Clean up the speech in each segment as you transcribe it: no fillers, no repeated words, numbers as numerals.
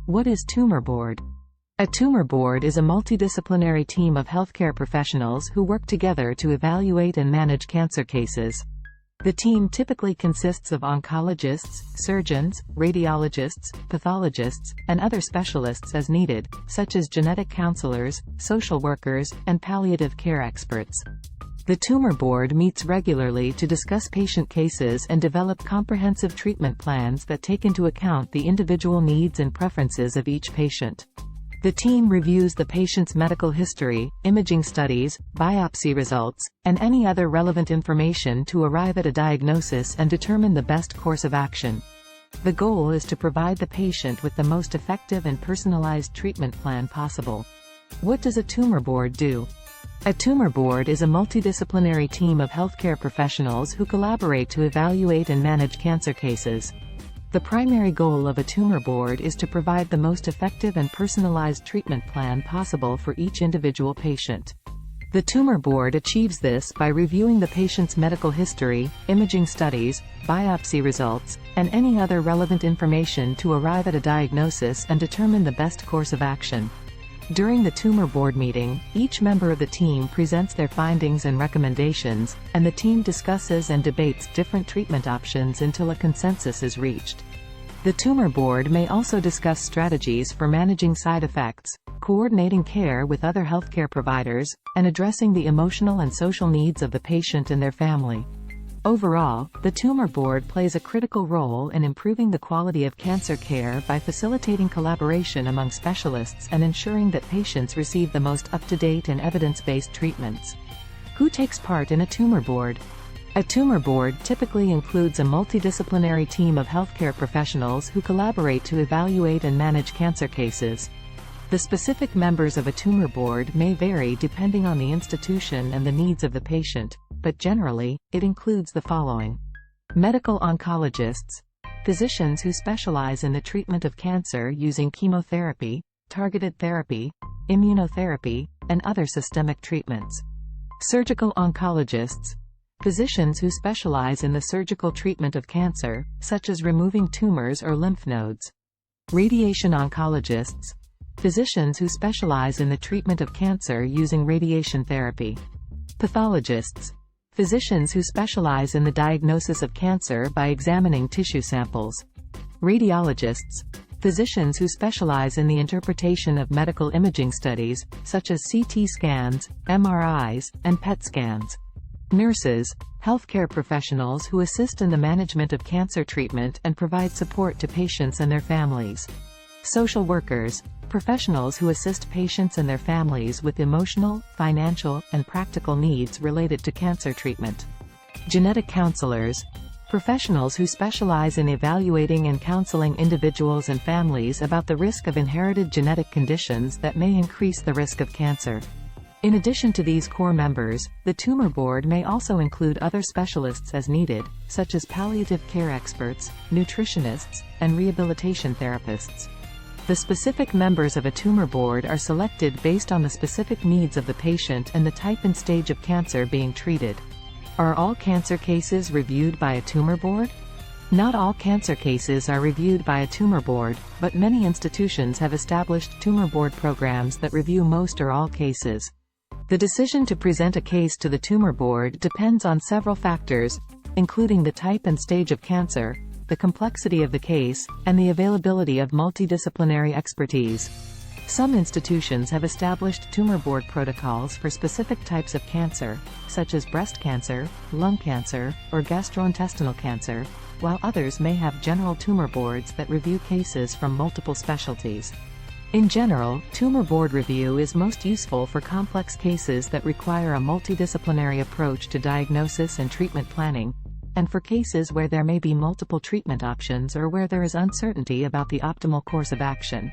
What is Tumor Board? A tumor board is a multidisciplinary team of healthcare professionals who work together to evaluate and manage cancer cases. The team typically consists of oncologists, surgeons, radiologists, pathologists, and other specialists as needed, such as genetic counselors, social workers, and palliative care experts. The tumor board meets regularly to discuss patient cases and develop comprehensive treatment plans that take into account the individual needs and preferences of each patient. The team reviews the patient's medical history, imaging studies, biopsy results, and any other relevant information to arrive at a diagnosis and determine the best course of action. The goal is to provide the patient with the most effective and personalized treatment plan possible. What does a tumor board do? A tumor board is a multidisciplinary team of healthcare professionals who collaborate to evaluate and manage cancer cases. The primary goal of a tumor board is to provide the most effective and personalized treatment plan possible for each individual patient. The tumor board achieves this by reviewing the patient's medical history, imaging studies, biopsy results, and any other relevant information to arrive at a diagnosis and determine the best course of action. During the tumor board meeting, each member of the team presents their findings and recommendations, and the team discusses and debates different treatment options until a consensus is reached. The tumor board may also discuss strategies for managing side effects, coordinating care with other healthcare providers, and addressing the emotional and social needs of the patient and their family. Overall, the tumor board plays a critical role in improving the quality of cancer care by facilitating collaboration among specialists and ensuring that patients receive the most up-to-date and evidence-based treatments. Who takes part in a tumor board? A tumor board typically includes a multidisciplinary team of healthcare professionals who collaborate to evaluate and manage cancer cases. The specific members of a tumor board may vary depending on the institution and the needs of the patient, but generally, it includes the following: medical oncologists, physicians who specialize in the treatment of cancer using chemotherapy, targeted therapy, immunotherapy, and other systemic treatments; surgical oncologists, physicians who specialize in the surgical treatment of cancer, such as removing tumors or lymph nodes; radiation oncologists, physicians who specialize in the treatment of cancer using radiation therapy; pathologists, physicians who specialize in the diagnosis of cancer by examining tissue samples; radiologists, physicians who specialize in the interpretation of medical imaging studies, such as CT scans, MRIs, and PET scans; nurses, healthcare professionals who assist in the management of cancer treatment and provide support to patients and their families; social workers, professionals who assist patients and their families with emotional, financial, and practical needs related to cancer treatment; genetic counselors, professionals who specialize in evaluating and counseling individuals and families about the risk of inherited genetic conditions that may increase the risk of cancer. In addition to these core members, the tumor board may also include other specialists as needed, such as palliative care experts, nutritionists, and rehabilitation therapists. The specific members of a tumor board are selected based on the specific needs of the patient and the type and stage of cancer being treated. Are all cancer cases reviewed by a tumor board? Not all cancer cases are reviewed by a tumor board, but many institutions have established tumor board programs that review most or all cases. The decision to present a case to the tumor board depends on several factors, including the type and stage of cancer, the complexity of the case, and the availability of multidisciplinary expertise. Some institutions have established tumor board protocols for specific types of cancer, such as breast cancer, lung cancer, or gastrointestinal cancer, while others may have general tumor boards that review cases from multiple specialties. In general, tumor board review is most useful for complex cases that require a multidisciplinary approach to diagnosis and treatment planning, and for cases where there may be multiple treatment options or where there is uncertainty about the optimal course of action.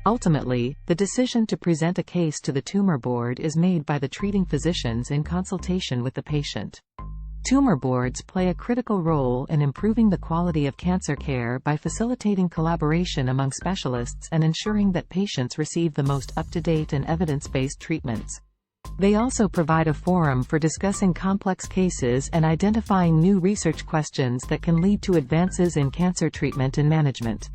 Ultimately, the decision to present a case to the tumor board is made by the treating physicians in consultation with the patient. Tumor boards play a critical role in improving the quality of cancer care by facilitating collaboration among specialists and ensuring that patients receive the most up-to-date and evidence-based treatments. They also provide a forum for discussing complex cases and identifying new research questions that can lead to advances in cancer treatment and management.